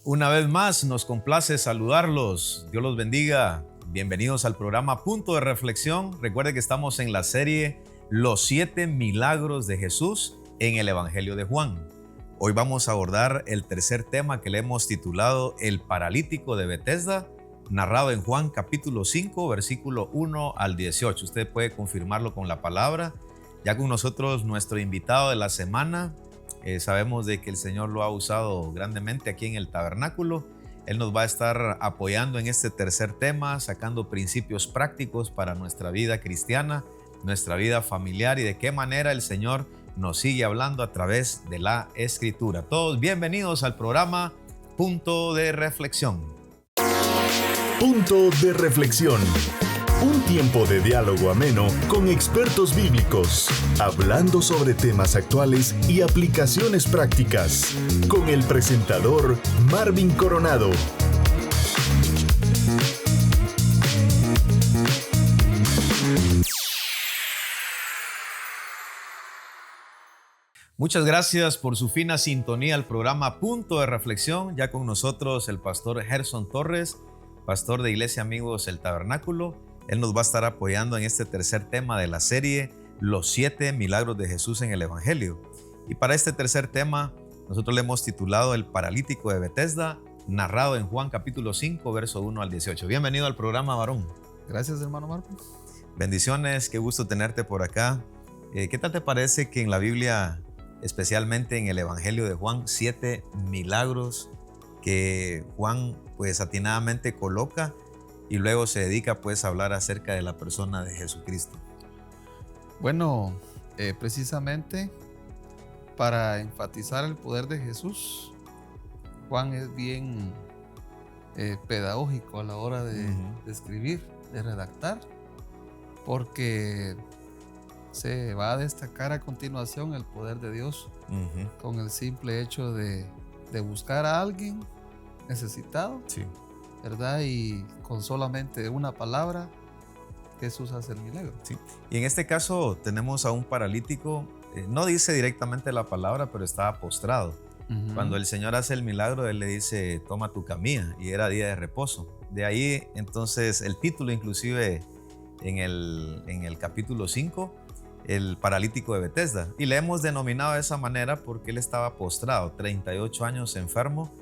Una vez más, nos complace saludarlos. Dios los bendiga. Bienvenidos al programa Punto de Reflexión. Recuerde que estamos en la serie Los 7 milagros de Jesús en el Evangelio de Juan. Hoy vamos a abordar el tercer tema que le hemos titulado El paralítico de Betesda, narrado en Juan capítulo 5, versículo 1 al 18. Usted puede confirmarlo con la palabra. Ya con nosotros nuestro invitado de la semana. Sabemos de que el Señor lo ha usado grandemente aquí en el tabernáculo. Él nos va a estar apoyando en este tercer tema, sacando principios prácticos para nuestra vida cristiana, nuestra vida familiar y de qué manera el Señor nos sigue hablando a través de la Escritura. Todos bienvenidos al programa Punto de Reflexión. Punto de Reflexión. Un tiempo de diálogo ameno con expertos bíblicos, hablando sobre temas actuales y aplicaciones prácticas, con el presentador Marvin Coronado. Muchas gracias por su fina sintonía al programa Punto de Reflexión. Ya con nosotros el pastor Gerson Torres, pastor de Iglesia Amigos El Tabernáculo. Él nos va a estar apoyando en este tercer tema de la serie Los 7 milagros de Jesús en el Evangelio. Y para este tercer tema, nosotros le hemos titulado El paralítico de Betesda, narrado en Juan capítulo 5, verso 1 al 18. Bienvenido al programa, varón. Gracias, hermano Marco. Bendiciones, qué gusto tenerte por acá. ¿Qué tal te parece que en la Biblia, especialmente en el Evangelio de Juan, 7 milagros que Juan pues atinadamente coloca y luego se dedica pues a hablar acerca de la persona de Jesucristo? Bueno, precisamente para enfatizar el poder de Jesús, Juan es bien pedagógico a la hora de escribir, de redactar, porque se va a destacar a continuación el poder de Dios con el simple hecho de buscar a alguien necesitado. Sí. ¿Verdad? Y con solamente una palabra, Jesús hace el milagro. Sí. Y en este caso tenemos a un paralítico, no dice directamente la palabra, pero estaba postrado. Cuando el Señor hace el milagro, Él le dice, toma tu camilla, y era día de reposo. De ahí entonces el título inclusive en el capítulo 5, el paralítico de Betesda. Y le hemos denominado de esa manera porque él estaba postrado, 38 años enfermo,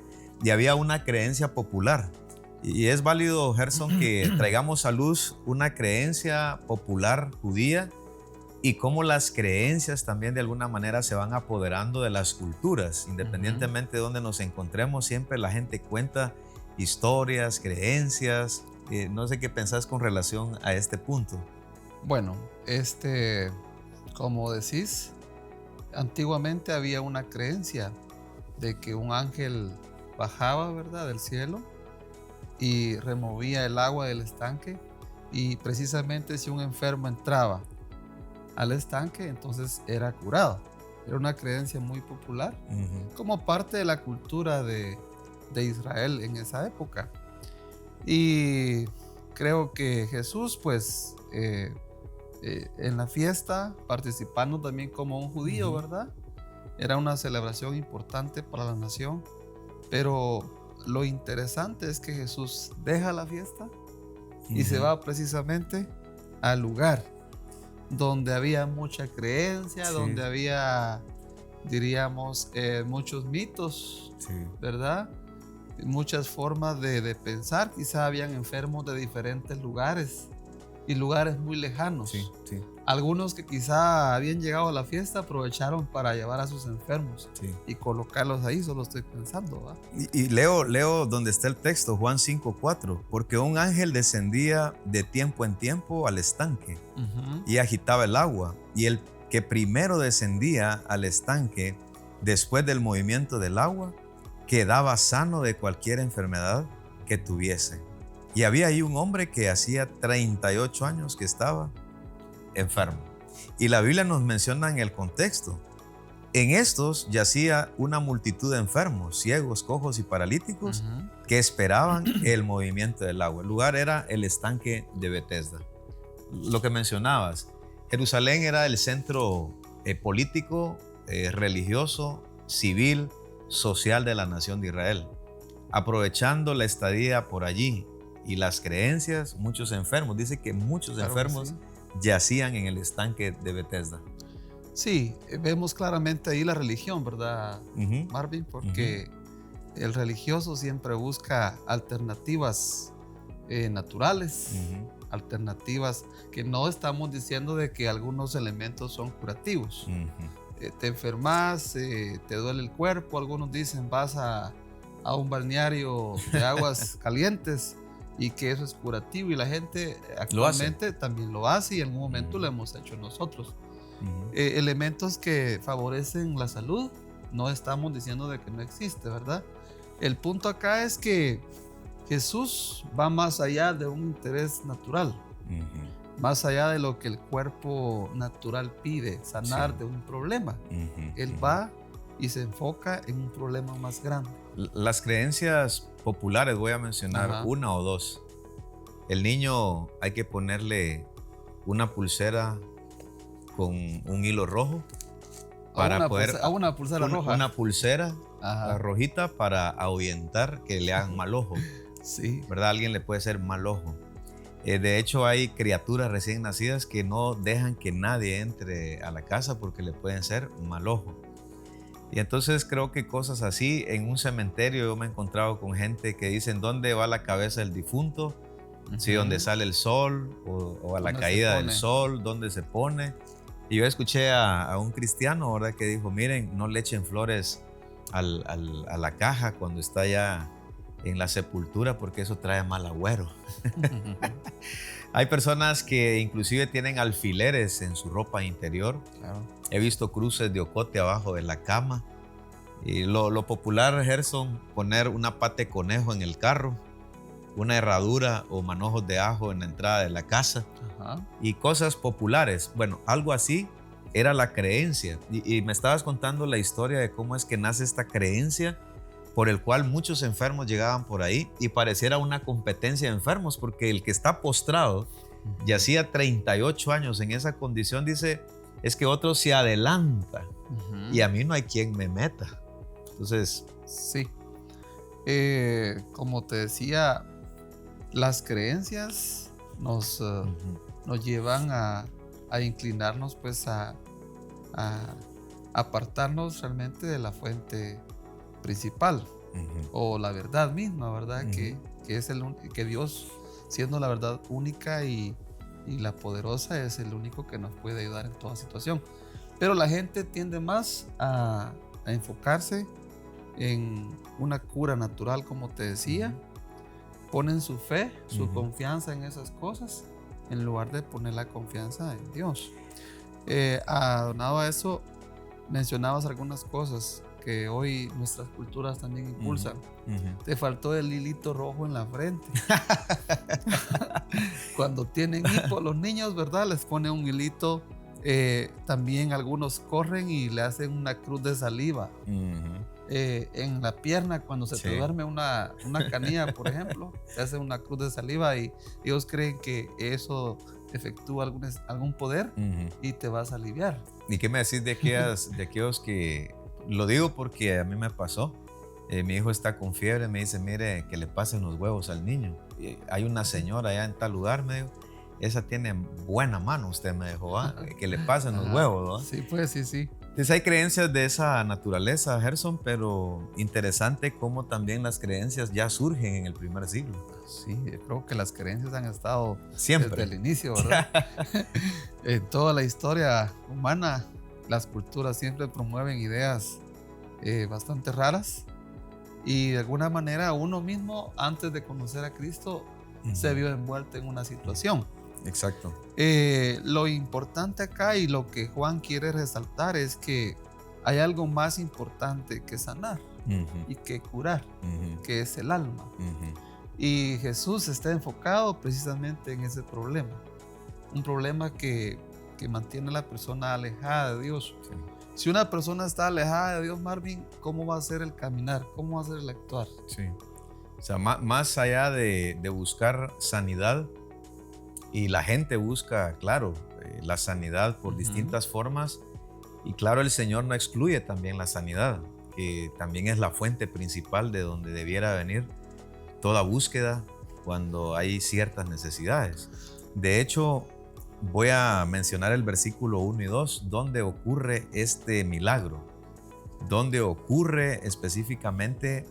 y había una creencia popular. Y es válido, Gerson, que traigamos a luz una creencia popular judía y cómo las creencias también de alguna manera se van apoderando de las culturas. Independientemente de donde nos encontremos, siempre la gente cuenta historias, creencias. No sé qué pensás con relación a este punto. Bueno, como decís, antiguamente había una creencia de que un ángel bajaba, ¿verdad?, del cielo y removía el agua del estanque, y precisamente si un enfermo entraba al estanque, entonces era curado. Era una creencia muy popular, como parte de la cultura de Israel en esa época. Y creo que Jesús, pues, en la fiesta, participando también como un judío, ¿verdad? Era una celebración importante para la nación, pero lo interesante es que Jesús deja la fiesta y se va precisamente al lugar donde había mucha creencia, donde había, diríamos, muchos mitos, ¿verdad? Muchas formas de pensar. Quizá habían enfermos de diferentes lugares y lugares muy lejanos. Algunos que quizá habían llegado a la fiesta aprovecharon para llevar a sus enfermos y colocarlos ahí. Solo estoy pensando, ¿va? Y leo donde está el texto, Juan 5:4, porque un ángel descendía de tiempo en tiempo al estanque y agitaba el agua, y el que primero descendía al estanque después del movimiento del agua quedaba sano de cualquier enfermedad que tuviese. Y había ahí un hombre que hacía 38 años que estaba enfermo. Y la Biblia nos menciona en el contexto. En estos yacía una multitud de enfermos, ciegos, cojos y paralíticos que esperaban el movimiento del agua. El lugar era el estanque de Betesda. Lo que mencionabas, Jerusalén era el centro político, religioso, civil, social de la nación de Israel. aprovechando la estadía por allí y las creencias, muchos enfermos, dice que muchos Claro que enfermos sí. yacían en el estanque de Bethesda. Sí, vemos claramente ahí la religión, ¿verdad, Ujú, Marvin? Porque el religioso siempre busca alternativas naturales, ujú, alternativas que no estamos diciendo de que algunos elementos son curativos. ujú. Te enfermas, te duele el cuerpo, algunos dicen vas a un balneario de aguas calientes y que eso es curativo y la gente Lo hace. actualmente también lo hace y en un momento Ujú. lo hemos hecho nosotros. Ujú. Elementos que favorecen la salud, no estamos diciendo de que no existe, ¿verdad? El punto acá es que Jesús va más allá de un interés natural, Ujú. más allá de lo que el cuerpo natural pide, sanar Sí. de un problema. Ujú, Él ujú. va y se enfoca en un problema más grande. Las creencias populares, voy a mencionar Ajá. una o dos. El niño hay que ponerle una pulsera con un hilo rojo para poder A una pulsera roja. una pulsera Ajá. rojita para ahuyentar que le hagan mal ojo, Sí. ¿verdad? A alguien le puede ser mal ojo. De hecho, hay criaturas recién nacidas que no dejan que nadie entre a la casa porque le pueden ser mal ojo. Y entonces creo que cosas así, en un cementerio yo me he encontrado con gente que dicen, ¿dónde va la cabeza del difunto? Sí, donde Ujú. sale el sol o a la ¿Dónde se caída del pone? sol, ¿dónde se pone? Y yo escuché a un cristiano, ¿verdad? Que dijo, miren, no le echen flores a la caja cuando está ya en la sepultura porque eso trae mal agüero. Hay personas que inclusive tienen alfileres en su ropa interior. Claro. He visto cruces de ocote abajo de la cama. Y lo popular, Gerson, poner una pata de conejo en el carro, una herradura o manojos de ajo en la entrada de la casa Ajá. y cosas populares. Bueno, algo así era la creencia. Y me estabas contando la historia de cómo es que nace esta creencia por el cual muchos enfermos llegaban por ahí y pareciera una competencia de enfermos porque el que está postrado y hacía 38 años en esa condición dice, es que otro se adelanta Ujú. y a mí no hay quien me meta. Entonces, Sí. Como te decía, las creencias nos llevan a inclinarnos, pues a apartarnos realmente de la fuente principal o la verdad misma, ¿verdad? Que es que Dios, siendo la verdad única y la poderosa, es el único que nos puede ayudar en toda situación. Pero la gente tiende más a enfocarse en una cura natural, como te decía. Ponen su fe, su confianza en esas cosas, en lugar de poner la confianza en Dios. Adonado a eso, mencionabas algunas cosas que hoy nuestras culturas también impulsan. Te faltó el hilito rojo en la frente. Cuando tienen hipo, los niños, ¿verdad? Les ponen un hilito. También algunos corren y le hacen una cruz de saliva. En la pierna, cuando se te duerme una canilla, por ejemplo, te hacen una cruz de saliva y ellos creen que eso efectúa algún poder y te vas a aliviar. ¿Y qué me decís de aquellos que, lo digo porque a mí me pasó, mi hijo está con fiebre, me dice, mire, que le pasen los huevos al niño. Y hay una señora allá en tal lugar, me dijo, esa tiene buena mano, usted me dijo, que le pasen los huevos, ¿no? Sí, pues sí. Entonces hay creencias de esa naturaleza, Gerson, pero interesante cómo también las creencias ya surgen en el primer siglo. Sí, yo creo que las creencias han estado Siempre. desde el inicio, ¿verdad? En toda la historia humana, las culturas siempre promueven ideas bastante raras y de alguna manera uno mismo, antes de conocer a Cristo, se vio envuelto en una situación. Exacto. Lo importante acá y lo que Juan quiere resaltar es que hay algo más importante que sanar y que curar, que es el alma. Y Jesús está enfocado precisamente en ese problema. Un problema que mantiene a la persona alejada de Dios. Sí. Si una persona está alejada de Dios, Marvin, ¿cómo va a ser el caminar? ¿Cómo va a ser el actuar? Sí. O sea, más allá de buscar sanidad, y la gente busca, claro, la sanidad por distintas formas, y claro, el Señor no excluye también la sanidad. que también es la fuente principal de donde debiera venir toda búsqueda cuando hay ciertas necesidades. De hecho, voy a mencionar el versículo 1 y 2, donde ocurre este milagro, donde ocurre específicamente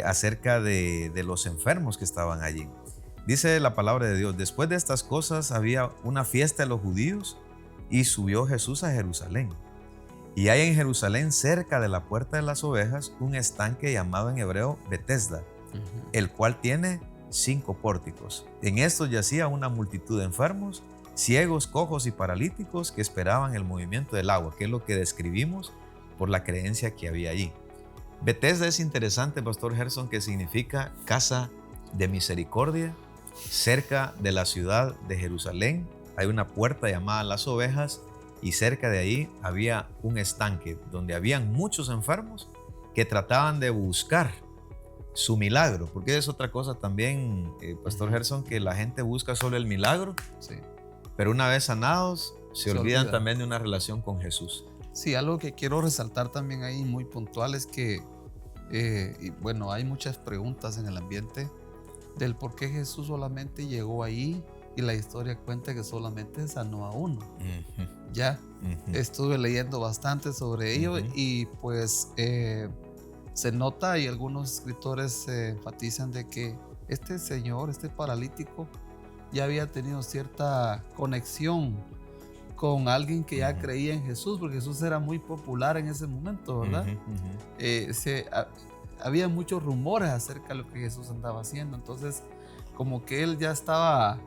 acerca de los enfermos que estaban allí. Dice la palabra de Dios: después de estas cosas había una fiesta de los judíos y subió Jesús a Jerusalén. Y hay en Jerusalén, cerca de la puerta de las ovejas, un estanque llamado en hebreo Betesda, el cual tiene 5 pórticos. En estos yacía una multitud de enfermos, ciegos, cojos y paralíticos que esperaban el movimiento del agua, que es lo que describimos por la creencia que había allí. Betesda es interesante, Pastor Gerson, que significa casa de misericordia. Cerca de la ciudad de Jerusalén hay una puerta llamada Las Ovejas, y cerca de ahí había un estanque donde habían muchos enfermos que trataban de buscar su milagro, porque es otra cosa también, Pastor Gerson, que la gente busca solo el milagro, Sí. pero una vez sanados se olvidan olvida también de una relación con Jesús. Sí, algo que quiero resaltar también ahí muy puntual es que, y bueno, hay muchas preguntas en el ambiente del por qué Jesús solamente llegó ahí y la historia cuenta que solamente sanó a uno. Ya estuve leyendo bastante sobre ello y pues se nota, y algunos escritores enfatizan de que este señor, este paralítico, ya había tenido cierta conexión con alguien que ya creía en Jesús, porque Jesús era muy popular en ese momento, ¿verdad? Había muchos rumores acerca de lo que Jesús andaba haciendo, entonces como que él ya estaba,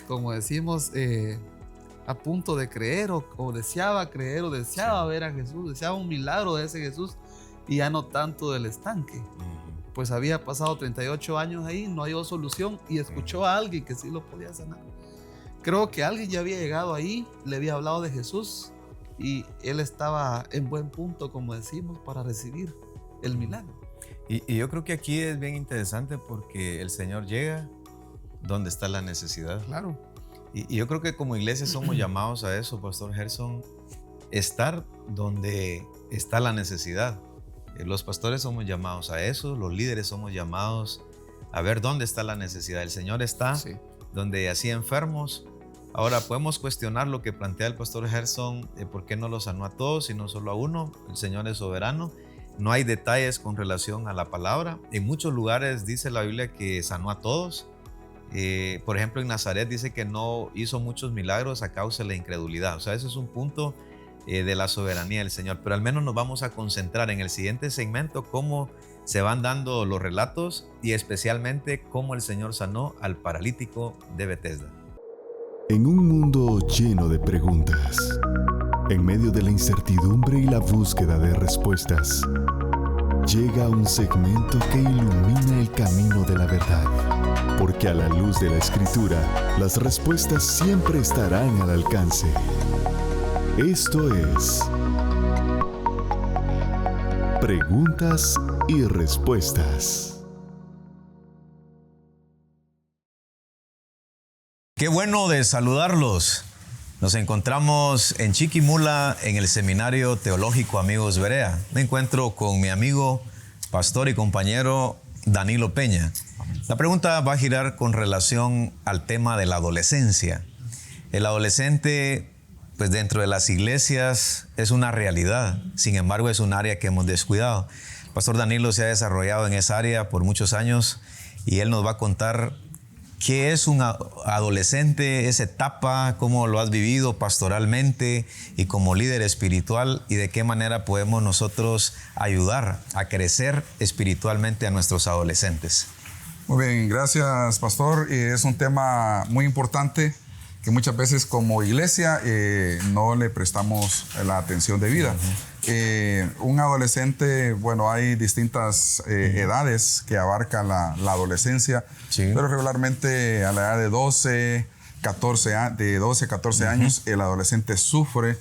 como decimos, a punto de creer, o deseaba creer, o deseaba ver a Jesús, deseaba un milagro de ese Jesús, y ya no tanto del estanque. Pues había pasado 38 años ahí, no halló solución, y escuchó a alguien que sí lo podía sanar. Creo que alguien ya había llegado ahí, le había hablado de Jesús, y él estaba en buen punto, como decimos, para recibir el milagro. Y yo creo que aquí es bien interesante porque el Señor llega donde está la necesidad. Claro. Y yo creo que como iglesia somos llamados a eso, Pastor Gerson, estar donde está la necesidad. Los pastores somos llamados a eso, los líderes somos llamados a ver dónde está la necesidad. El Señor está donde yacía enfermos. Ahora podemos cuestionar lo que plantea el Pastor Gerson, por qué no los sanó a todos, sino solo a uno. El Señor es soberano. No hay detalles con relación a la palabra. En muchos lugares dice la Biblia que sanó a todos. Por ejemplo, en Nazaret dice que no hizo muchos milagros a causa de la incredulidad. O sea, ese es un punto de la soberanía del Señor. Pero al menos nos vamos a concentrar en el siguiente segmento cómo se van dando los relatos y especialmente cómo el Señor sanó al paralítico de Betesda. En un mundo lleno de preguntas, en medio de la incertidumbre y la búsqueda de respuestas, llega un segmento que ilumina el camino de la verdad. Porque a la luz de la Escritura, las respuestas siempre estarán al alcance. Esto es Preguntas y Respuestas. Qué bueno de saludarlos. Nos encontramos en Chiquimula, en el Seminario Teológico Amigos Berea. Me encuentro con mi amigo, pastor y compañero Danilo Peña. La pregunta va a girar con relación al tema de la adolescencia. El adolescente, pues dentro de las iglesias es una realidad, sin embargo es un área que hemos descuidado. El pastor Danilo se ha desarrollado en esa área por muchos años y él nos va a contar qué es un adolescente, esa etapa, cómo lo has vivido pastoralmente y como líder espiritual, y de qué manera podemos nosotros ayudar a crecer espiritualmente a nuestros adolescentes. Muy bien, gracias, pastor. Es un tema muy importante que muchas veces como iglesia no le prestamos la atención debida. Un adolescente, bueno, hay distintas edades que abarca la adolescencia, pero regularmente a la edad de 12, 14 años, el adolescente sufre,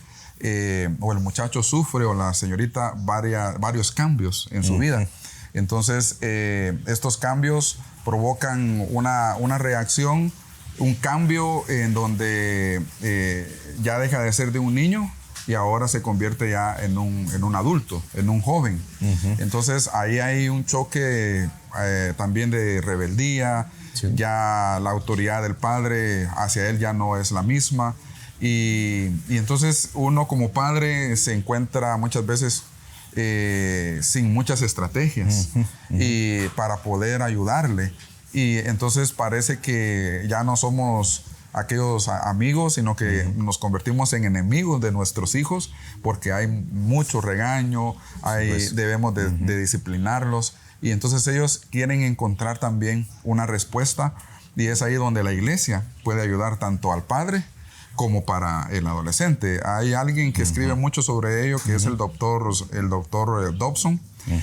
o el muchacho sufre, o la señorita, varios cambios en su vida. Entonces, estos cambios provocan una reacción, un cambio en donde ya deja de ser de un niño y ahora se convierte ya en un adulto, en un joven. Entonces ahí hay un choque también de rebeldía, ya la autoridad del padre hacia él ya no es la misma. Y entonces uno como padre se encuentra muchas veces sin muchas estrategias y para poder ayudarle. Y entonces parece que ya no somos aquellos amigos, sino que nos convertimos en enemigos de nuestros hijos porque hay mucho regaño, debemos de disciplinarlos. Y entonces ellos quieren encontrar también una respuesta, y es ahí donde la iglesia puede ayudar tanto al padre como para el adolescente. Hay alguien que escribe mucho sobre ello, que es el doctor Dobson,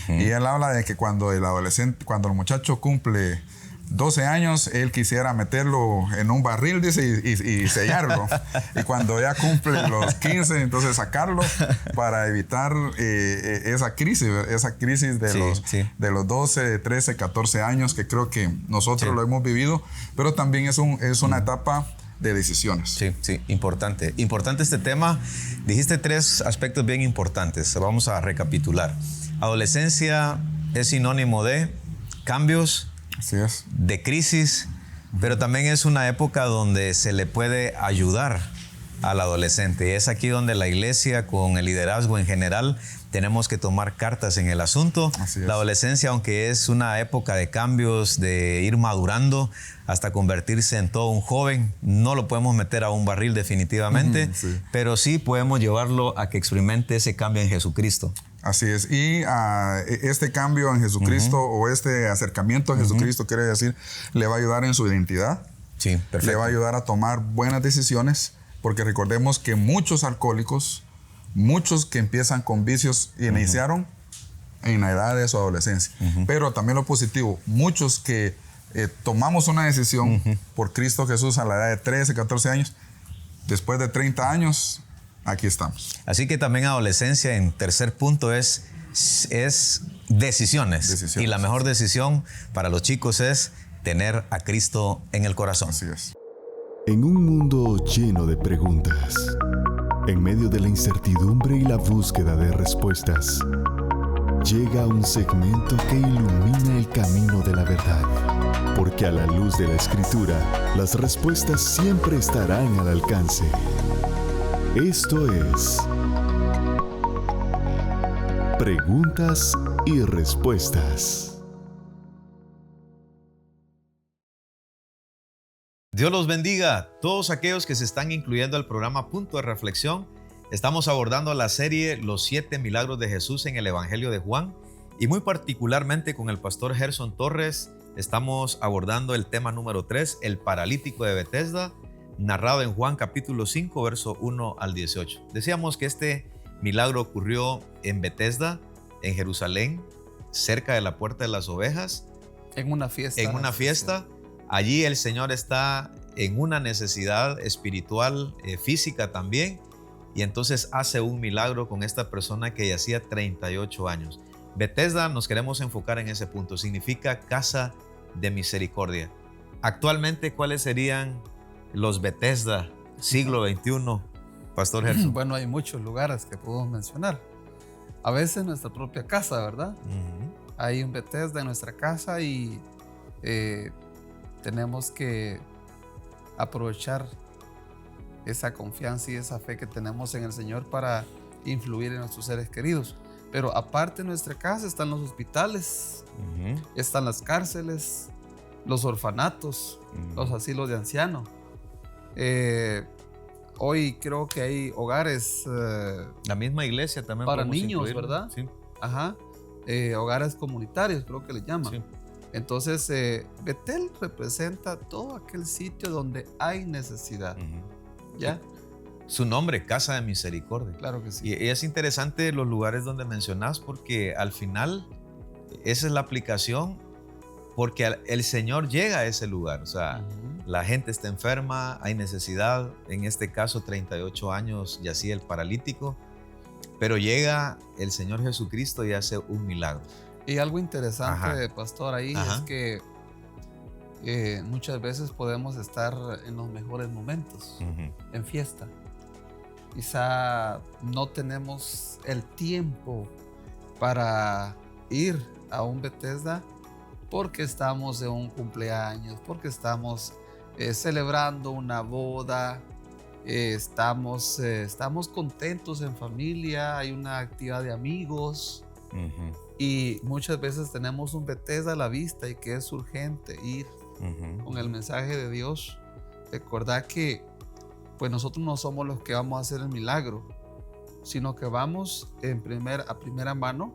y él habla de que cuando el muchacho cumple 12 años, él quisiera meterlo en un barril, dice, y sellarlo. Y cuando ya cumple los 15, entonces sacarlo para evitar esa crisis de los 12, 13, 14 años, que creo que nosotros lo hemos vivido, pero también es una etapa de decisiones. Sí, importante. Importante este tema. Dijiste 3 aspectos bien importantes. Vamos a recapitular. Adolescencia es sinónimo de cambios, así es, de crisis, pero también es una época donde se le puede ayudar al adolescente. Y es aquí donde la iglesia, con el liderazgo en general, tenemos que tomar cartas en el asunto. La adolescencia, aunque es una época de cambios, de ir madurando hasta convertirse en todo un joven, no lo podemos meter a un barril definitivamente, pero sí podemos llevarlo a que experimente ese cambio en Jesucristo. Así es. Y este cambio en Jesucristo o este acercamiento a Jesucristo, quiere decir, le va a ayudar en su identidad. Sí, perfecto. Le va a ayudar a tomar buenas decisiones, porque recordemos que muchos alcohólicos, muchos que empiezan con vicios, iniciaron en la edad de su adolescencia. Pero también lo positivo, muchos que tomamos una decisión por Cristo Jesús a la edad de 13, 14 años, después de 30 años, aquí estamos. Así que también adolescencia, en tercer punto, es decisiones. Y la mejor decisión para los chicos es tener a Cristo en el corazón. Así es. En un mundo lleno de preguntas, en medio de la incertidumbre y la búsqueda de respuestas, llega un segmento que ilumina el camino de la verdad. Porque a la luz de la Escritura, las respuestas siempre estarán al alcance. Esto es Preguntas y Respuestas. Dios los bendiga. Todos aquellos que se están incluyendo al programa Punto de Reflexión, estamos abordando la serie Los 7 Milagros de Jesús en el Evangelio de Juan, y muy particularmente con el pastor Gerson Torres estamos abordando el tema número 3, el paralítico de Betesda, narrado en Juan capítulo 5, verso 1 al 18. Decíamos que este milagro ocurrió en Betesda, en Jerusalén, cerca de la Puerta de las Ovejas. En una fiesta. En una fiesta. Allí el Señor está en una necesidad espiritual, física también, y entonces hace un milagro con esta persona que yacía 38 años. Betesda, nos queremos enfocar en ese punto, significa casa de misericordia. Actualmente, ¿cuáles serían los Betesda siglo XXI, Pastor Gerson? Bueno, hay muchos lugares que podemos mencionar. A veces nuestra propia casa, ¿verdad? Hay un Betesda en nuestra casa y tenemos que aprovechar esa confianza y esa fe que tenemos en el Señor para influir en nuestros seres queridos. Pero aparte de nuestra casa están los hospitales, están las cárceles, los orfanatos, los asilos de ancianos. Hoy creo que hay hogares la misma iglesia también para niños, incluirlo, ¿verdad? Sí. Ajá. Hogares comunitarios, creo que le llaman. Sí. Entonces, Betel representa todo aquel sitio donde hay necesidad. ¿Ya? Su nombre, Casa de Misericordia. Claro que sí. Y es interesante los lugares donde mencionas, porque al final esa es la aplicación, porque el Señor llega a ese lugar. O sea, la gente está enferma, hay necesidad. En este caso, 38 años yacía el paralítico, pero llega el Señor Jesucristo y hace un milagro. Y algo interesante, pastor, ahí es que muchas veces podemos estar en los mejores momentos, en fiesta, quizá no tenemos el tiempo para ir a un Bethesda porque estamos en un cumpleaños, porque estamos celebrando una boda, estamos contentos en familia, hay una actividad de amigos. Y muchas veces tenemos un Bethesda a la vista y que es urgente ir con el mensaje de Dios. Recordad que pues nosotros no somos los que vamos a hacer el milagro, sino que vamos a primera mano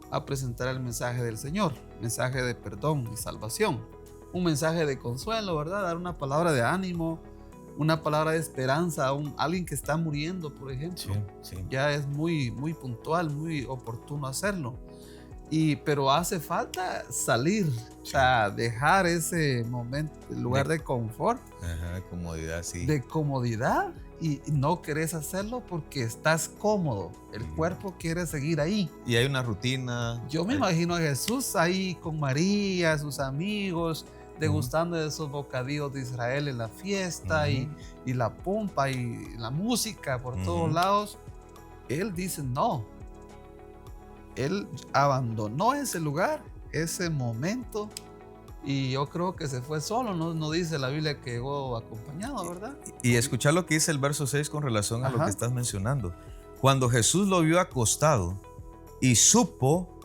a presentar el mensaje del Señor, mensaje de perdón y salvación, un mensaje de consuelo, ¿verdad? Dar una palabra de ánimo, una palabra de esperanza a alguien que está muriendo, por ejemplo. Sí. Ya es muy, muy puntual, muy oportuno hacerlo. Pero hace falta salir, o sea, dejar ese momento, el lugar de confort, comodidad, sí. de comodidad, y no querés hacerlo porque estás cómodo. El cuerpo quiere seguir ahí. Y hay una rutina. Yo me imagino a Jesús ahí con María, sus amigos, degustando de esos bocadillos de Israel en la fiesta y la pompa y la música por todos lados. Él dice no. Él abandonó ese lugar, ese momento, y yo creo que se fue solo. No dice la Biblia que llegó acompañado, ¿verdad? Y escuchar lo que dice el verso 6 con relación a lo que estás mencionando. Cuando Jesús lo vio acostado y supo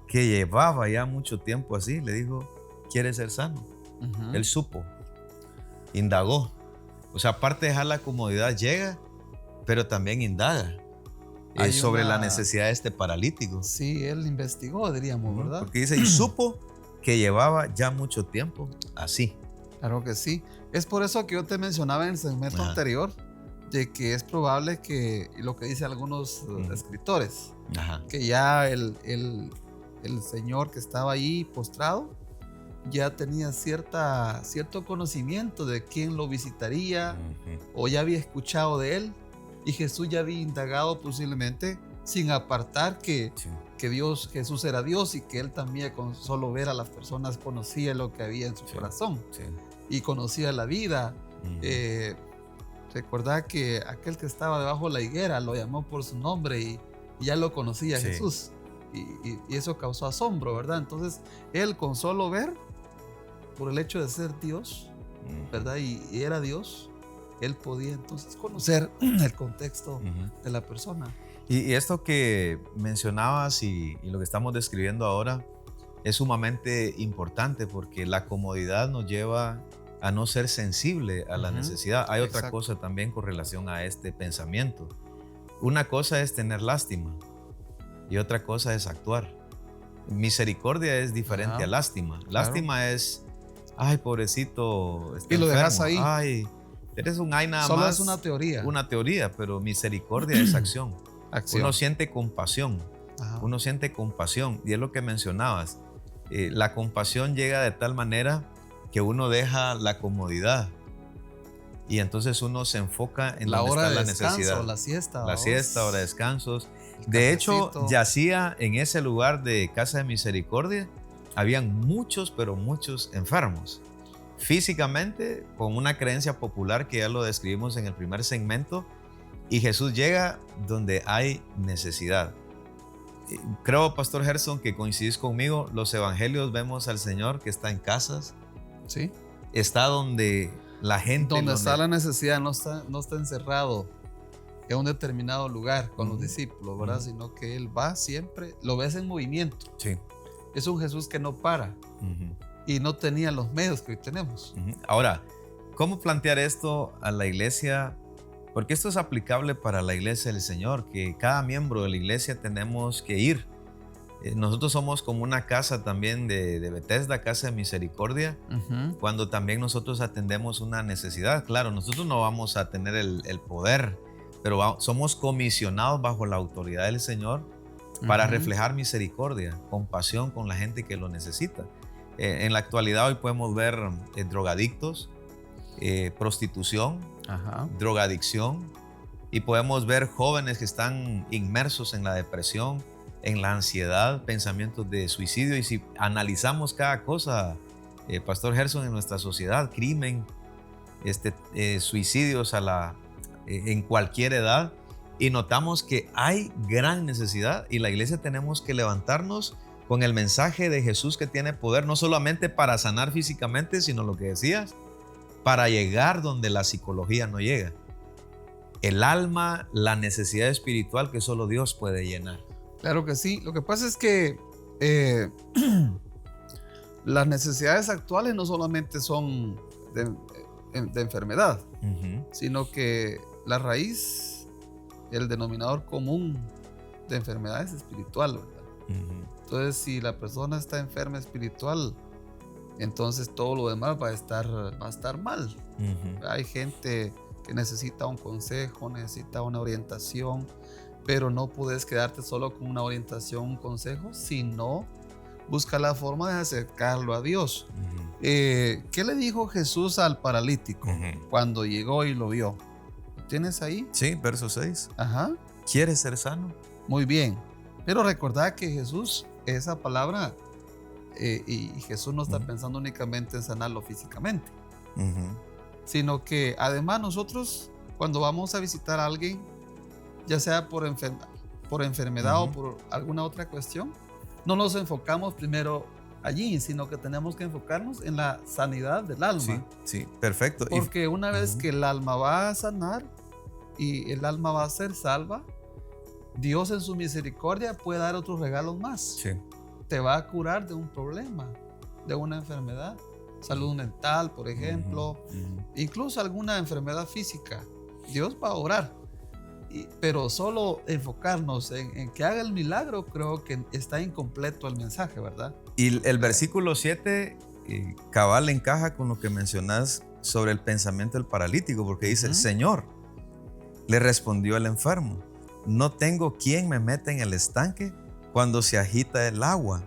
que llevaba ya mucho tiempo así, le dijo, ¿quieres ser sano? Él supo, indagó. O sea, aparte de dejar la comodidad, llega, pero también indaga. Sobre la necesidad de este paralítico. Sí, él investigó, diríamos, ¿verdad? Porque dice, y supo que llevaba ya mucho tiempo así. Claro que sí. Es por eso que yo te mencionaba en el segmento anterior, de que es probable que, lo que dicen algunos escritores, que ya el señor que estaba ahí postrado, ya tenía cierto conocimiento de quién lo visitaría, o ya había escuchado de él. Y Jesús ya había indagado posiblemente sin apartar que Jesús era Dios y que él también con solo ver a las personas conocía lo que había en su corazón y conocía la vida. Recordad que aquel que estaba debajo de la higuera lo llamó por su nombre y ya lo conocía Jesús y eso causó asombro, ¿verdad? Entonces él con solo ver, por el hecho de ser Dios, ¿verdad? Y era Dios, él podía entonces conocer el contexto de la persona. Y esto que mencionabas y lo que estamos describiendo ahora es sumamente importante porque la comodidad nos lleva a no ser sensible a la necesidad. Hay otra cosa también con relación a este pensamiento. Una cosa es tener lástima y otra cosa es actuar. Misericordia es diferente a lástima. Lástima es, ay, pobrecito, está y lo enfermo. dejas ahí. Ay, eres un ay nada Solo más. es una teoría. Una teoría, pero misericordia es acción. Uno siente compasión. Uno siente compasión. Y es lo que mencionabas. La compasión llega de tal manera que uno deja la comodidad. Y entonces uno se enfoca en la hora de la descanso, necesidad. la siesta. La siesta, hora de descansos. De hecho, yacía en ese lugar de Casa de Misericordia. Habían muchos, pero muchos enfermos. Físicamente, con una creencia popular que ya lo describimos en el primer segmento, y Jesús llega donde hay necesidad. Creo, Pastor Gerson, que coincidís conmigo, los evangelios vemos al Señor que está en casas, ¿sí? Está donde la gente... Donde está la necesidad, no está encerrado en un determinado lugar con los discípulos, ¿verdad? Sino que Él va siempre, lo ves en movimiento. Sí. Es un Jesús que no para. Y no tenía los medios que hoy tenemos. Ahora, ¿cómo plantear esto a la iglesia? Porque esto es aplicable para la iglesia del Señor, que cada miembro de la iglesia tenemos que ir. Nosotros somos como una casa también de Bethesda, Casa de Misericordia, cuando también nosotros atendemos una necesidad. Claro, nosotros no vamos a tener el poder, pero somos comisionados bajo la autoridad del Señor para reflejar misericordia, compasión con la gente que lo necesita. En la actualidad hoy podemos ver drogadictos, prostitución, drogadicción, y podemos ver jóvenes que están inmersos en la depresión, en la ansiedad, pensamientos de suicidio. Y si analizamos cada cosa, Pastor Gerson, en nuestra sociedad, crimen, suicidios en cualquier edad, y notamos que hay gran necesidad y la iglesia tenemos que levantarnos con el mensaje de Jesús que tiene poder no solamente para sanar físicamente, sino lo que decías, para llegar donde la psicología no llega. El alma, la necesidad espiritual que solo Dios puede llenar. Claro que sí. Lo que pasa es que las necesidades actuales no solamente son de enfermedad, sino que la raíz, el denominador común de enfermedad es espiritual, ¿verdad? Entonces, si la persona está enferma espiritual, entonces todo lo demás va a estar mal. Hay gente que necesita un consejo, necesita una orientación, pero no puedes quedarte solo con una orientación, un consejo, sino busca la forma de acercarlo a Dios. ¿Qué le dijo Jesús al paralítico cuando llegó y lo vio? ¿Lo tienes ahí? Sí, verso 6. Ajá. ¿Quieres ser sano? Muy bien. Pero recordad que Jesús, esa palabra, y Jesús no está pensando únicamente en sanarlo físicamente, sino que además nosotros, cuando vamos a visitar a alguien, ya sea por enfermedad o por alguna otra cuestión, no nos enfocamos primero allí, sino que tenemos que enfocarnos en la sanidad del alma. Sí, sí, perfecto. Porque una vez que el alma va a sanar y el alma va a ser salva, Dios en su misericordia puede dar otros regalos más. Sí. Te va a curar de un problema, de una enfermedad, salud mental, por ejemplo, incluso alguna enfermedad física. Dios va a orar, pero solo enfocarnos en que haga el milagro, creo que está incompleto el mensaje, ¿verdad? Y el versículo 7 cabal encaja con lo que mencionas sobre el pensamiento del paralítico, porque dice, Señor, le respondió el enfermo, no tengo quien me meta en el estanque cuando se agita el agua.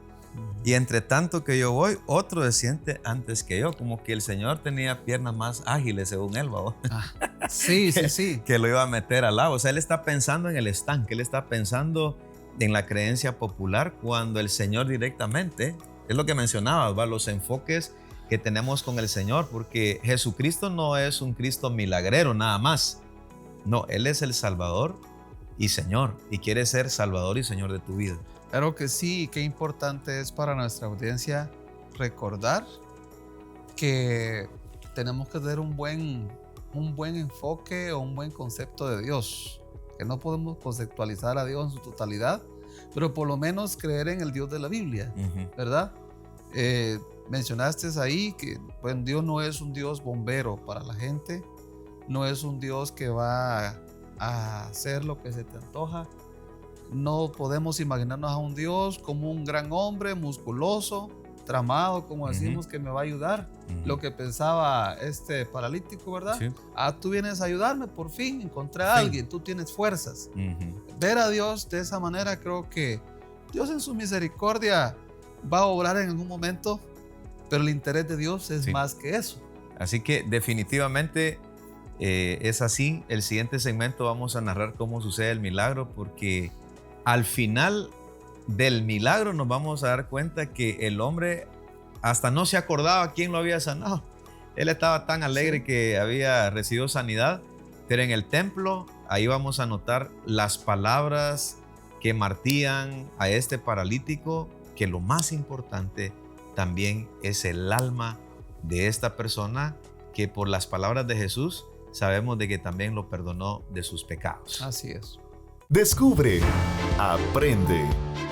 Y entre tanto que yo voy, otro desciende antes que yo. Como que el Señor tenía piernas más ágiles, según él, ¿va? Sí. Que lo iba a meter al agua. O sea, él está pensando en el estanque, él está pensando en la creencia popular, cuando el Señor directamente, es lo que mencionabas, ¿va? Los enfoques que tenemos con el Señor, porque Jesucristo no es un Cristo milagrero nada más. No, Él es el Salvador y Señor, y quiere ser Salvador y Señor de tu vida. Claro que sí, qué importante es para nuestra audiencia recordar que tenemos que tener un buen enfoque o un buen concepto de Dios, que no podemos conceptualizar a Dios en su totalidad, pero por lo menos creer en el Dios de la Biblia, ¿verdad? Mencionaste ahí que pues, Dios no es un Dios bombero para la gente, no es un Dios que va a hacer lo que se te antoja. No podemos imaginarnos a un Dios como un gran hombre musculoso, tramado, como decimos, que me va a ayudar. Lo que pensaba este paralítico, ¿verdad? Sí. Tú vienes a ayudarme, por fin encontré a alguien, tú tienes fuerzas. Ver a Dios de esa manera, creo que Dios en su misericordia va a obrar en algún momento, pero el interés de Dios es más que eso. Así que definitivamente es así. El siguiente segmento vamos a narrar cómo sucede el milagro, porque al final del milagro nos vamos a dar cuenta que el hombre hasta no se acordaba quién lo había sanado. Él estaba tan alegre que había recibido sanidad, pero en el templo ahí vamos a notar las palabras que martían a este paralítico, que lo más importante también es el alma de esta persona, que por las palabras de Jesús sabemos de que también lo perdonó de sus pecados. Así es. Descubre, aprende,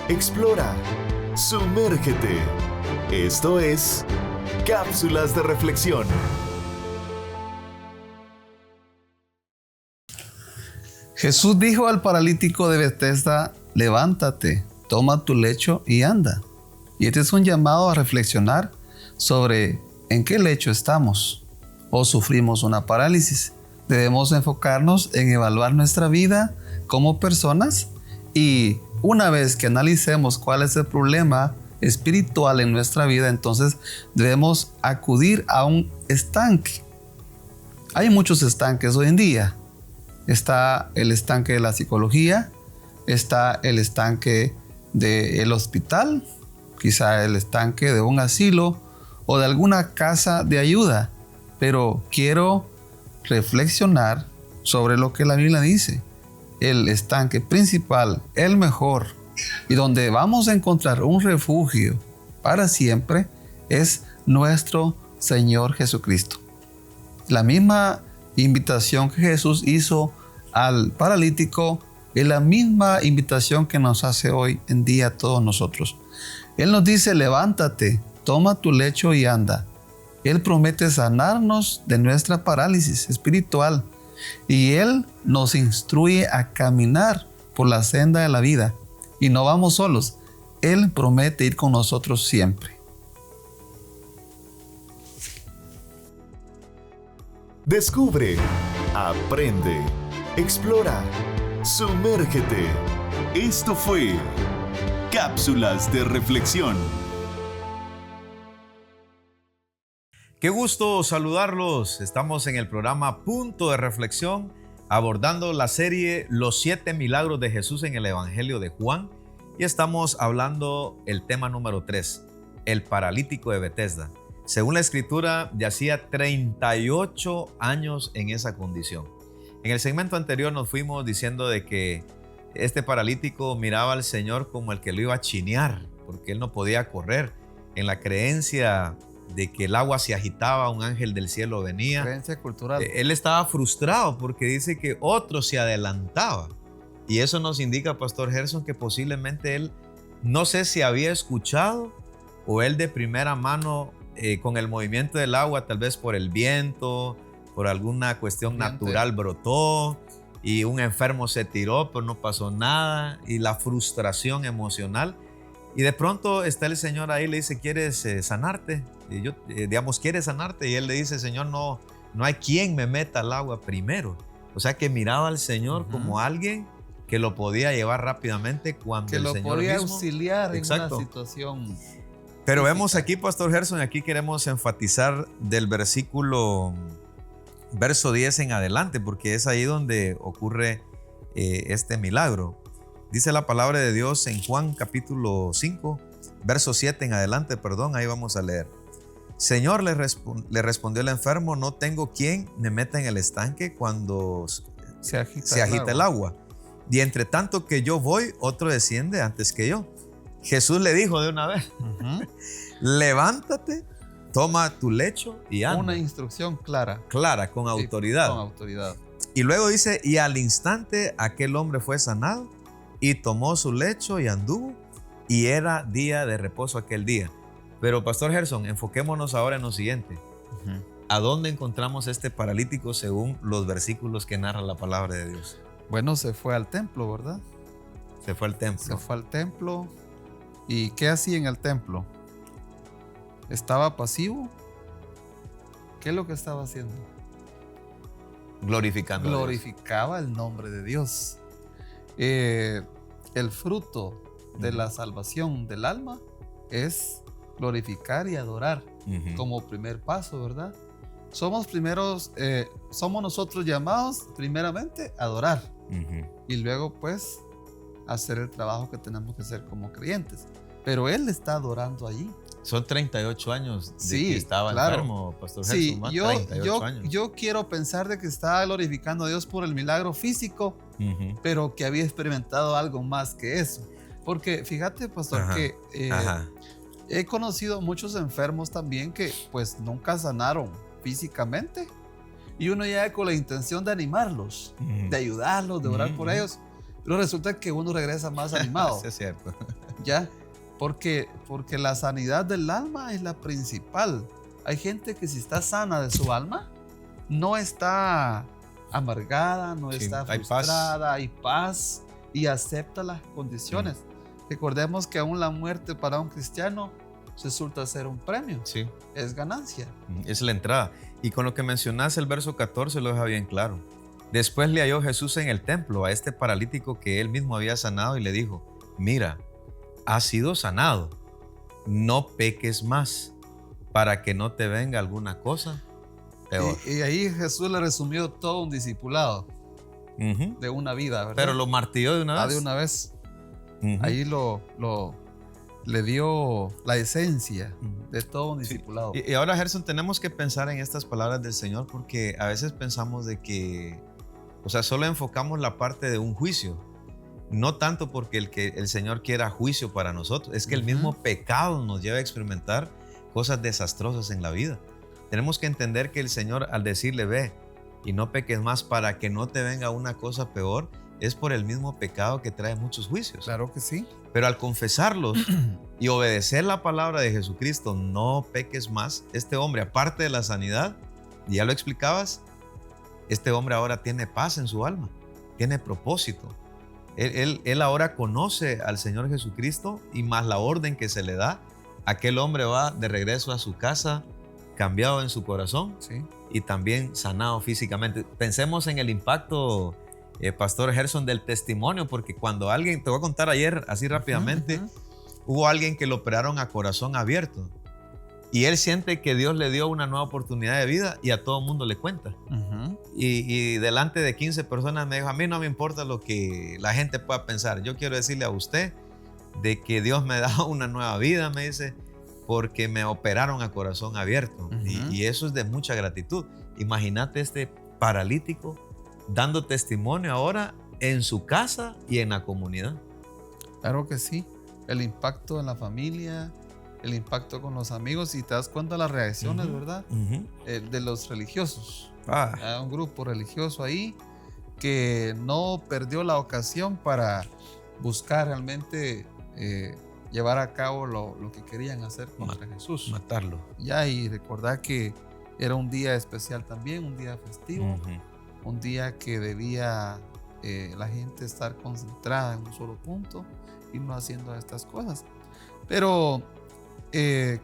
explora, sumérgete. Esto es Cápsulas de Reflexión. Jesús dijo al paralítico de Betesda, levántate, toma tu lecho y anda. Y este es un llamado a reflexionar sobre en qué lecho estamos o sufrimos una parálisis. Debemos enfocarnos en evaluar nuestra vida como personas, y una vez que analicemos cuál es el problema espiritual en nuestra vida, entonces debemos acudir a un estanque. Hay muchos estanques hoy en día. Está el estanque de la psicología, está el estanque del hospital, quizá el estanque de un asilo o de alguna casa de ayuda, pero quiero reflexionar sobre lo que la Biblia dice. el estanque principal, el mejor, y donde vamos a encontrar un refugio para siempre, es nuestro Señor Jesucristo. La misma invitación que Jesús hizo al paralítico es la misma invitación que nos hace hoy en día a todos nosotros. Él nos dice: levántate, toma tu lecho y anda. Él promete sanarnos de nuestra parálisis espiritual y Él nos instruye a caminar por la senda de la vida. Y no vamos solos. Él promete ir con nosotros siempre. Descubre, aprende, explora, sumérgete. Esto fue Cápsulas de Reflexión. Qué gusto saludarlos. Estamos en el programa Punto de Reflexión, abordando la serie Los 7 milagros de Jesús en el Evangelio de Juan. Y estamos hablando el tema número 3, el paralítico de Betesda. Según la Escritura, yacía 38 años en esa condición. En el segmento anterior nos fuimos diciendo de que este paralítico miraba al Señor como el que lo iba a chinear, porque él no podía correr. En la creencia de que el agua se agitaba, un ángel del cielo venía. Creencia cultural. Él estaba frustrado porque dice que otro se adelantaba. Y eso nos indica, Pastor Gerson, que posiblemente él, no sé si había escuchado o él de primera mano, con el movimiento del agua, tal vez por el viento, por alguna cuestión natural, brotó y un enfermo se tiró, pero no pasó nada, y la frustración emocional. Y de pronto está el Señor ahí, le dice: ¿quieres sanarte? Y yo, ¿quieres sanarte? Y él le dice: Señor, no hay quien me meta al agua primero. O sea, que miraba al Señor como alguien que lo podía llevar rápidamente cuando que el lo Señor podía mismo, auxiliar exacto, en una situación. Pero física. vemos aquí, Pastor Gerson, aquí queremos enfatizar del verso 10 en adelante, porque es ahí donde ocurre este milagro. Dice la palabra de Dios en Juan capítulo 5, verso 7 en adelante, ahí vamos a leer. Señor, le respondió el enfermo: no tengo quien me meta en el estanque cuando se agita el agua. Y entre tanto que yo voy, otro desciende antes que yo. Jesús le dijo de una vez: levántate, toma tu lecho y anda. Una instrucción clara. Clara, con autoridad. Con autoridad. Y luego dice: y al instante aquel hombre fue sanado y tomó su lecho y anduvo, y era día de reposo aquel día. Pero Pastor Gerson, enfoquémonos ahora en lo siguiente. ¿A dónde encontramos este paralítico según los versículos que narra la palabra de Dios? Bueno, se fue al templo, ¿verdad? Se fue al templo. Se fue al templo. ¿Y qué hacía en el templo? ¿Estaba pasivo? ¿Qué es lo que estaba haciendo? Glorificando a Dios. Glorificaba el nombre de Dios. El fruto de la salvación del alma es glorificar y adorar como primer paso, ¿verdad? Somos nosotros llamados primeramente a adorar y luego pues hacer el trabajo que tenemos que hacer como creyentes. Pero él está adorando allí. Son 38 años de que estaba enfermo, Pastor Gerson. Sí, 38 años. Yo quiero pensar de que estaba glorificando a Dios por el milagro físico, pero que había experimentado algo más que eso. Porque fíjate, pastor, que he conocido muchos enfermos también que pues nunca sanaron físicamente, y uno llega con la intención de animarlos, de ayudarlos, de orar por ellos, pero resulta que uno regresa más animado. Sí, es cierto. ¿Ya? Porque la sanidad del alma es la principal. Hay gente que si está sana de su alma, no está amargada, no está frustrada, hay paz y acepta las condiciones. Recordemos que aún la muerte para un cristiano resulta ser un premio. Sí. Es ganancia. Es la entrada. Y con lo que mencionaste, el verso 14 lo deja bien claro. Después le halló Jesús en el templo a este paralítico que él mismo había sanado y le dijo: mira, has sido sanado, no peques más, para que no te venga alguna cosa peor. Y ahí Jesús le resumió todo un discipulado de una vida, ¿verdad? Pero lo martilló de una vez. De una vez. Ahí le dio la esencia de todo un discipulado. Y ahora, Gerson, tenemos que pensar en estas palabras del Señor, porque a veces pensamos de que O sea, solo enfocamos la parte de un juicio. No tanto porque el Señor quiera juicio para nosotros, es que el mismo pecado nos lleva a experimentar cosas desastrosas en la vida. Tenemos que entender que el Señor, al decirle ve y no peques más para que no te venga una cosa peor, es por el mismo pecado que trae muchos juicios. Claro que sí. Pero al confesarlos y obedecer la palabra de Jesucristo, no peques más, este hombre, aparte de la sanidad, ya lo explicabas, este hombre ahora tiene paz en su alma, tiene propósito. Él ahora conoce al Señor Jesucristo y más la orden que se le da, aquel hombre va de regreso a su casa cambiado en su corazón, Sí. y también sanado físicamente. Pensemos en el impacto, Pastor Gerson, del testimonio, porque cuando alguien, te voy a contar ayer así rápidamente, hubo alguien que lo operaron a corazón abierto y él siente que Dios le dio una nueva oportunidad de vida y a todo el mundo le cuenta. Y delante de 15 personas me dijo, a mí no me importa lo que la gente pueda pensar, yo quiero decirle a usted de que Dios me da una nueva vida, me dice, porque me operaron a corazón abierto. Y eso es de mucha gratitud. Imagínate este paralítico dando testimonio ahora en su casa y en la comunidad. Claro que sí. El impacto en la familia, el impacto con los amigos, y te das cuenta de las reacciones, ¿verdad? De los religiosos. Hay un grupo religioso ahí que no perdió la ocasión para buscar realmente llevar a cabo lo que querían hacer contra Jesús. Matarlo. Ya, y recordar que era un día especial también, un día festivo, un día que debía la gente estar concentrada en un solo punto y no haciendo estas cosas. Pero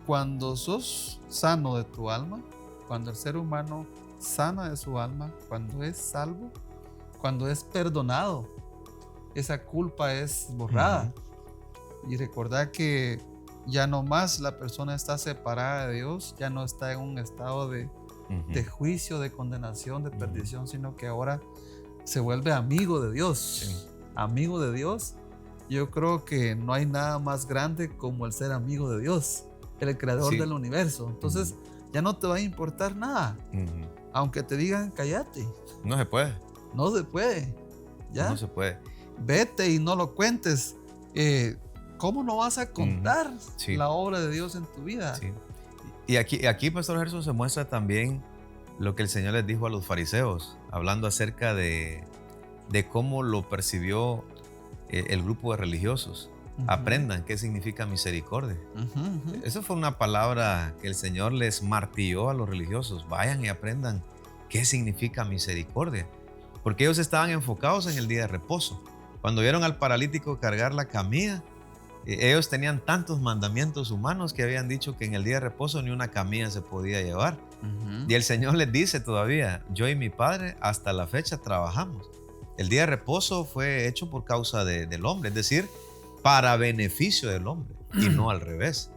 cuando sos sano de tu alma, cuando el ser humano sana de su alma, cuando es salvo, cuando es perdonado, esa culpa es borrada. Y recordar que ya no más la persona está separada de Dios, ya no está en un estado de juicio, de condenación, de perdición, sino que ahora se vuelve amigo de Dios. Amigo de Dios. Yo creo que no hay nada más grande como el ser amigo de Dios, el creador del universo. Entonces ya no te va a importar nada. Aunque te digan cállate. No se puede. No se puede. ¿Ya? No se puede. Vete y no lo cuentes. ¿Cómo no vas a contar la obra de Dios en tu vida? Sí. Y aquí, Pastor Gerson, se muestra también lo que el Señor les dijo a los fariseos, hablando acerca de cómo lo percibió el grupo de religiosos. Aprendan qué significa misericordia. Esa fue una palabra que el Señor les martilló a los religiosos. Vayan y aprendan qué significa misericordia. Porque ellos estaban enfocados en el día de reposo. Cuando vieron al paralítico cargar la camilla, ellos tenían tantos mandamientos humanos que habían dicho que en el día de reposo ni una camilla se podía llevar. Y el Señor les dice todavía, yo y mi Padre hasta la fecha trabajamos. El día de reposo fue hecho por causa del hombre, es decir, para beneficio del hombre y no al revés.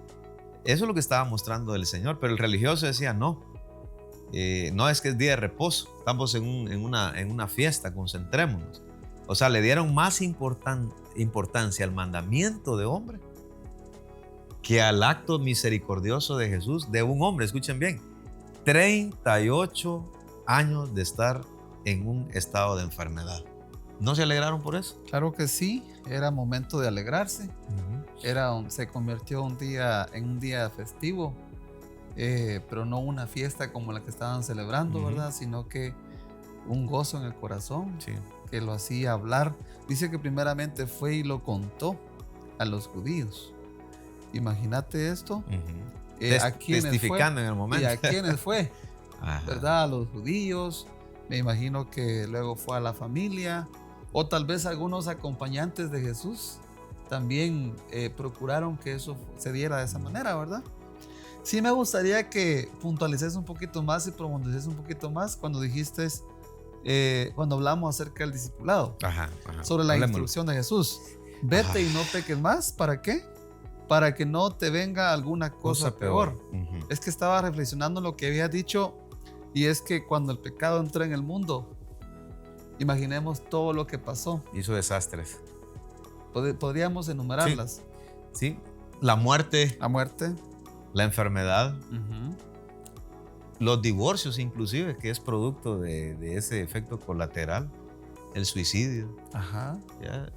Eso es lo que estaba mostrando el Señor, pero el religioso decía no es que es día de reposo, estamos en una fiesta, concentrémonos. O sea, le dieron más importancia al mandamiento de hombre que al acto misericordioso de Jesús, de un hombre. Escuchen bien, 38 años de estar en un estado de enfermedad. ¿No se alegraron por eso? Claro que sí, era momento de alegrarse. Se convirtió en un día festivo, pero no una fiesta como la que estaban celebrando, ¿verdad? Sino que un gozo en el corazón que lo hacía hablar. Dice que primeramente fue y lo contó a los judíos. Imagínate esto. ¿A quiénes testificando fue? En el momento. ¿Y a quiénes fue? ¿Verdad? A los judíos. Me imagino que luego fue a la familia, o tal vez algunos acompañantes de Jesús también procuraron que eso se diera de esa manera, ¿verdad? Sí, me gustaría que puntualices un poquito más y profundices un poquito más cuando dijiste, cuando hablamos acerca del discipulado, sobre la instrucción de Jesús. Vete y no peques más. ¿Para qué? Para que no te venga alguna cosa peor. Es que estaba reflexionando lo que había dicho, y es que cuando el pecado entró en el mundo, imaginemos todo lo que pasó. Hizo desastres. Podríamos enumerarlas. Sí. La muerte. La enfermedad. Los divorcios inclusive, que es producto de ese efecto colateral. el suicidio, Ajá. ¿ya?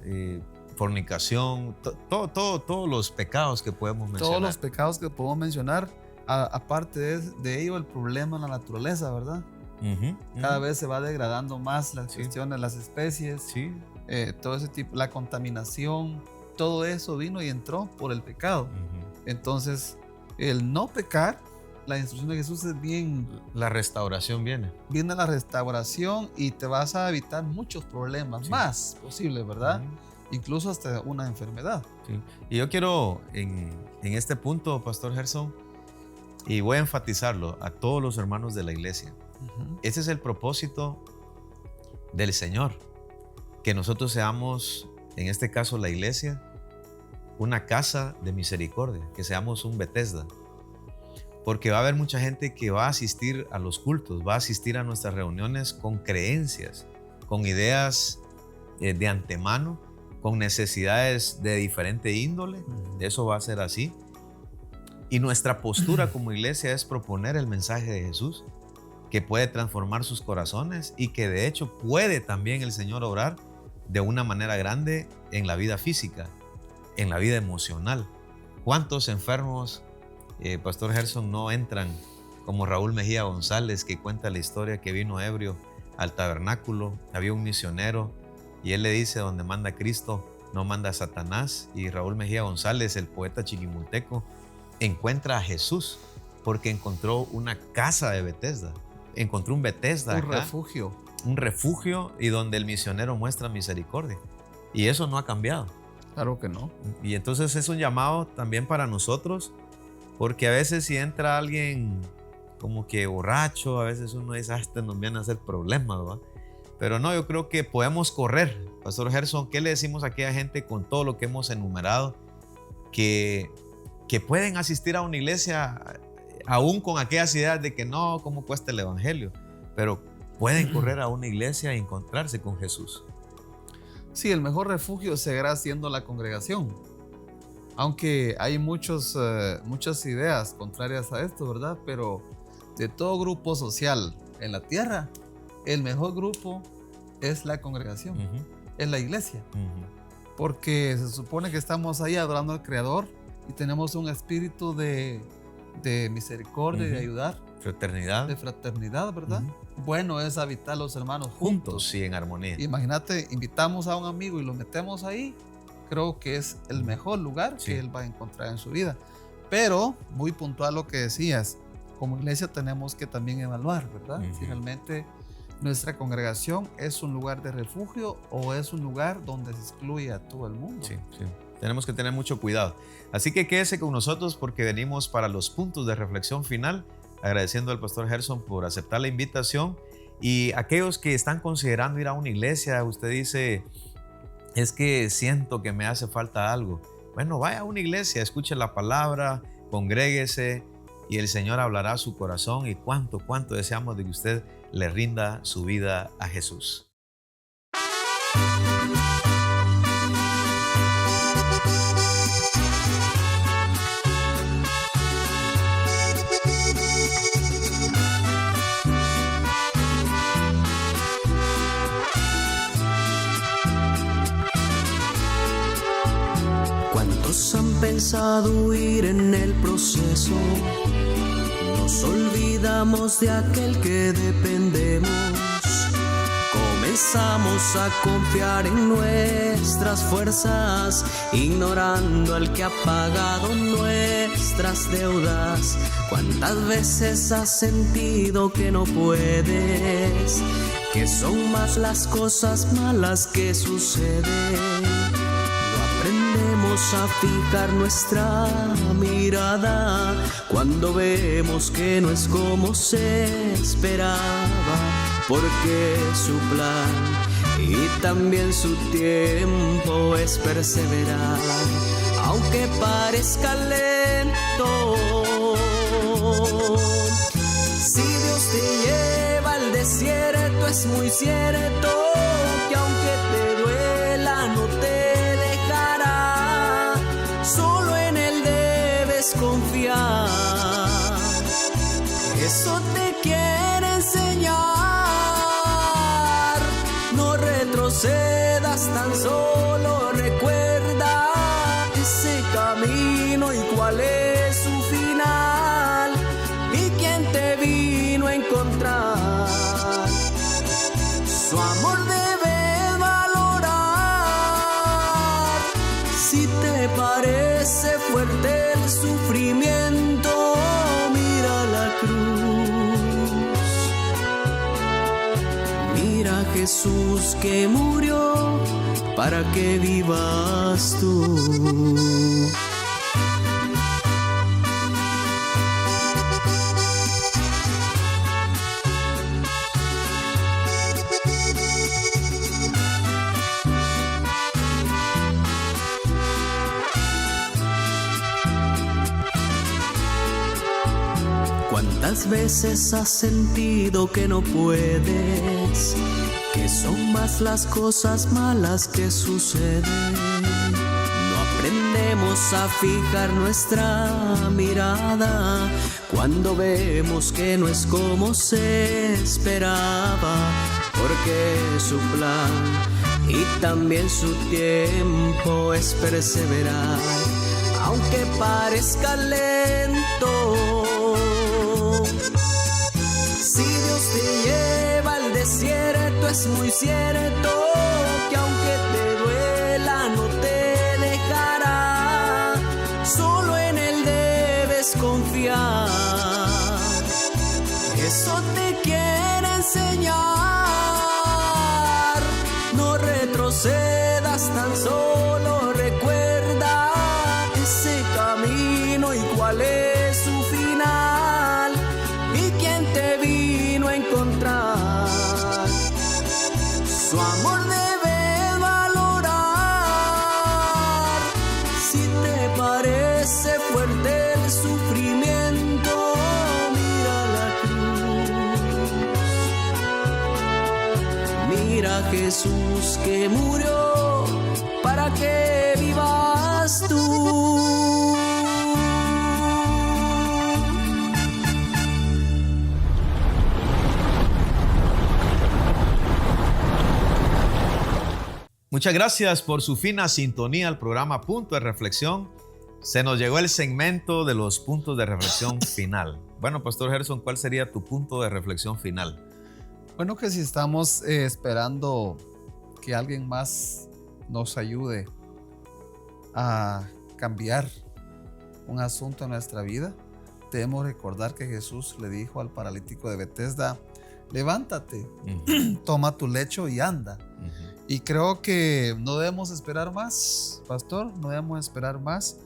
Fornicación, todos los pecados que podemos mencionar. Todos los pecados que podemos mencionar. Aparte de ello, el problema en la naturaleza, ¿verdad? Cada vez se va degradando más las cuestiones, las especies, Sí. todo ese tipo, la contaminación, todo eso vino y entró por el pecado. Entonces, el no pecar, la instrucción de Jesús es bien. La restauración viene. Viene la restauración y te vas a evitar muchos problemas, más posibles, ¿verdad? Incluso hasta una enfermedad. Sí. Y yo quiero en este punto, Pastor Gerson, y voy a enfatizarlo a todos los hermanos de la iglesia. Ese es el propósito del Señor, que nosotros seamos, en este caso la iglesia, una casa de misericordia, que seamos un Bethesda. Porque va a haber mucha gente que va a asistir a los cultos, va a asistir a nuestras reuniones con creencias, con ideas de antemano, con necesidades de diferente índole. Eso va a ser así. Y nuestra postura como iglesia es proponer el mensaje de Jesús, que puede transformar sus corazones y que de hecho puede también el Señor obrar de una manera grande en la vida física, en la vida emocional. ¿Cuántos enfermos, Pastor Gerson, no entran como Raúl Mejía González, que cuenta la historia que vino ebrio al tabernáculo? Había un misionero y él le dice: donde manda Cristo no manda Satanás. Y Raúl Mejía González, el poeta chiquimulteco, encuentra a Jesús porque encontró una casa de Bethesda, encontró un Bethesda, un refugio, y donde el misionero muestra misericordia, y eso no ha cambiado. Claro que no. Y entonces es un llamado también para nosotros, porque a veces si entra alguien como que borracho, a veces uno dice: este nos viene a hacer problemas, ¿verdad? Pero no, yo creo que podemos correr. Pastor Gerson, ¿qué le decimos a aquella gente con todo lo que hemos enumerado, que pueden asistir a una iglesia aún con aquellas ideas de que no, cómo cuesta el evangelio, pero pueden correr a una iglesia e encontrarse con Jesús? Sí, el mejor refugio seguirá siendo la congregación, aunque hay muchas ideas contrarias a esto, ¿verdad? Pero de todo grupo social en la tierra, el mejor grupo es la congregación, es la iglesia, porque se supone que estamos ahí adorando al Creador y tenemos un espíritu de misericordia y de ayudar. Fraternidad. De fraternidad, ¿verdad? Bueno es habitar los hermanos juntos. Sí, en armonía. Imagínate, invitamos a un amigo y lo metemos ahí. Creo que es el mejor lugar que él va a encontrar en su vida. Pero, muy puntual lo que decías, como iglesia tenemos que también evaluar, ¿verdad? Si realmente nuestra congregación es un lugar de refugio o es un lugar donde se excluye a todo el mundo. Sí. Tenemos que tener mucho cuidado. Así que quédese con nosotros porque venimos para los puntos de reflexión final, agradeciendo al Pastor Gerson por aceptar la invitación. Y aquellos que están considerando ir a una iglesia, usted dice: es que siento que me hace falta algo. Bueno, vaya a una iglesia, escuche la palabra, congréguese y el Señor hablará a su corazón. Y cuánto deseamos de que usted le rinda su vida a Jesús. ¿Cuántos han pensado huir en el proceso? Nos olvidamos de aquel que dependemos. Comenzamos a confiar en nuestras fuerzas, ignorando al que ha pagado nuestras deudas. ¿Cuántas veces has sentido que no puedes? Que son más las cosas malas que suceden. Aprendemos a fijar nuestra mirada cuando vemos que no es como se esperaba, porque su plan y también su tiempo es perseverar, aunque parezca lento. Si Dios te lleva al desierto, es muy cierto que aunque te duela no te solo en Él debes confiar. Eso te quiere enseñar. No retrocedas retrocedas, tan solo recuerda ese camino y cuál es su final y quién te vino a encontrar. Su amor debes valorar. Si te parece fuerte el sufrimiento, mira la cruz. Mira a Jesús que murió para que vivas tú. ¿Cuántas veces has sentido que no puedes? Que son más las cosas malas que suceden. No aprendemos a fijar nuestra mirada cuando vemos que no es como se esperaba, porque su plan y también su tiempo es perseverar, aunque parezca lento. Si Dios te lleva al desierto, es muy cierto que aunque te duela no te dejará. Solo en Él debes confiar. Eso te quiere enseñar. No retrocedas, tan solo recuerda ese camino y cuál es su final y quién te vino a encontrar. Su amor debes valorar. Si te parece fuerte el sufrimiento, mira la cruz. Mira a Jesús que murió para que vivas tú. Muchas gracias por su fina sintonía al programa Punto de Reflexión. Se nos llegó el segmento de los puntos de reflexión final. Bueno, Pastor Gerson, ¿cuál sería tu punto de reflexión final? Bueno, que si estamos esperando que alguien más nos ayude a cambiar un asunto en nuestra vida, debemos recordar que Jesús le dijo al paralítico de Betesda: levántate, toma tu lecho y anda. Y creo que no debemos esperar más, pastor, no debemos esperar más.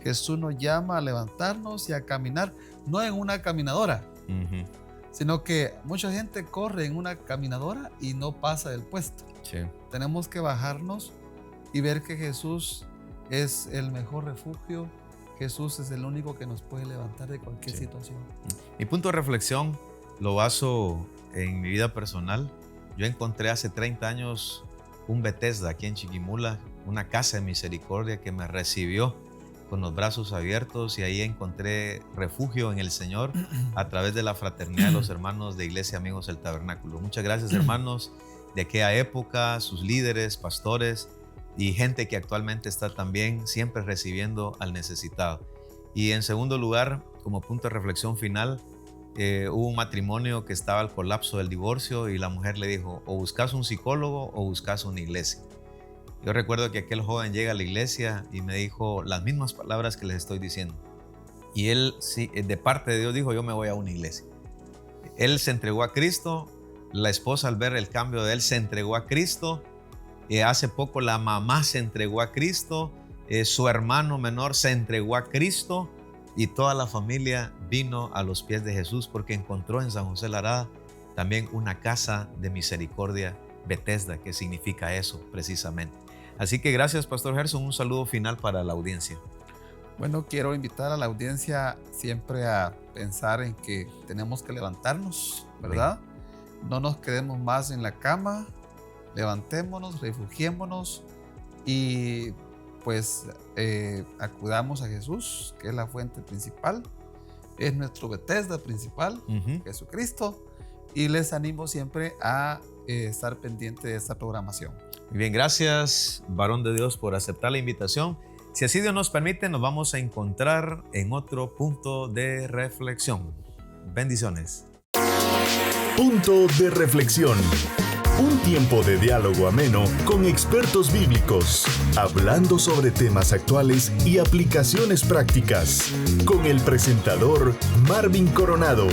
Jesús nos llama a levantarnos y a caminar, no en una caminadora, sino que mucha gente corre en una caminadora y no pasa del puesto. Sí. Tenemos que bajarnos y ver que Jesús es el mejor refugio. Jesús es el único que nos puede levantar de cualquier situación. Mi punto de reflexión lo baso en mi vida personal. Yo encontré hace 30 años un Bethesda aquí en Chiquimula, una casa de misericordia que me recibió con los brazos abiertos, y ahí encontré refugio en el Señor a través de la fraternidad de los hermanos de Iglesia Amigos del Tabernáculo. Muchas gracias, hermanos de aquella época, sus líderes, pastores y gente que actualmente está también siempre recibiendo al necesitado. Y en segundo lugar, como punto de reflexión final, hubo un matrimonio que estaba al colapso del divorcio y la mujer le dijo: o buscas un psicólogo o buscas una iglesia. Yo recuerdo que aquel joven llega a la iglesia y me dijo las mismas palabras que les estoy diciendo. Y él, sí, de parte de Dios, dijo: yo me voy a una iglesia. Él se entregó a Cristo. La esposa, al ver el cambio de él, se entregó a Cristo. Hace poco la mamá se entregó a Cristo. Su hermano menor se entregó a Cristo. Y toda la familia vino a los pies de Jesús porque encontró en San José Larada también una casa de misericordia, Bethesda, que significa eso precisamente. Así que gracias, Pastor Gerson. Un saludo final para la audiencia. Bueno, quiero invitar a la audiencia siempre a pensar en que tenemos que levantarnos, ¿verdad? No nos quedemos más en la cama, levantémonos, refugiémonos y pues acudamos a Jesús, que es la fuente principal, es nuestro Bethesda principal, Jesucristo, y les animo siempre a estar pendiente de esta programación. Bien, gracias, varón de Dios, por aceptar la invitación. Si así Dios nos permite, nos vamos a encontrar en otro punto de reflexión. Bendiciones. Punto de reflexión. Un tiempo de diálogo ameno con expertos bíblicos, hablando sobre temas actuales y aplicaciones prácticas, con el presentador Marvin Coronado.